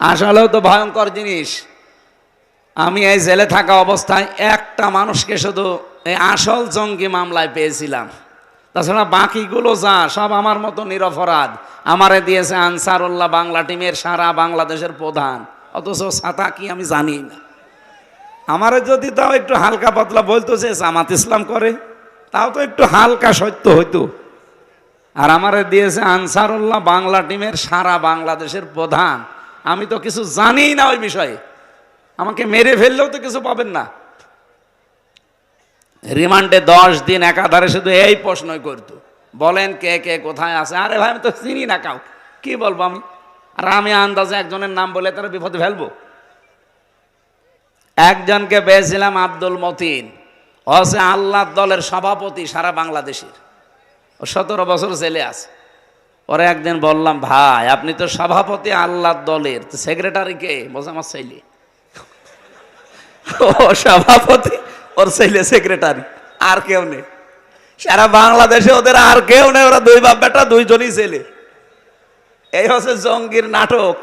আসলেও তো ভয়ঙ্কর জিনিস। আমি এই জেলে থাকা অবস্থায় একটা মানুষকে শুধু এই আসল জঙ্গি মামলায় পেয়েছিলাম, তাছাড়া বাকিগুলো যা সব আমার মতো নিরপরাধ। আমারে দিয়েছে আনসারুল্লাহ বাংলা টিমের সারা বাংলাদেশের প্রধান, অথচ ছাতা কি আমি জানি না। আমারে যদি তাও একটু হালকা পাতলা বলতো যে জামাত ইসলাম করে, তাও তো একটু হালকা সত্য হইতো। আর আমারে দিয়েছে আনসারুল্লাহ বাংলা টিমের সারা বাংলাদেশের প্রধান। আমি তো কিছু জানি না ওই বিষয়ে, আমাকে মেরে ফেললেও তো কিছু পাবেন না। রিমান্ডে 10 দিন একাধারে শুধু এই প্রশ্নই করতো, বলেন কে কে কোথায় আছে। আরে ভাই আমি তো চিনি না কাউ, কি বলবো আমি? আর আমি আন্দাজে একজনের নাম বলে তারা বিপদে ফেলবো। একজনকে পেয়েছিলাম আব্দুল মতিন, হচ্ছে আল্লাহ দলের সভাপতি সারা বাংলাদেশের, ও 17 বছর জেলে আছে। পরে একদিন বললাম, ভাই আপনি তো সভাপতি আল্লাহ দলের, তো সেক্রেটারি কে? বলছে আমার ছেলে। ও সভাপতি, ওর ছেলে সেক্রেটারি, আর কেউ নেই সারা বাংলাদেশে, ওদের আর কেউ নেই। ওরা 2 বাপ বেটা, 2জনই ছেলে। এই হচ্ছে জঙ্গির নাটক।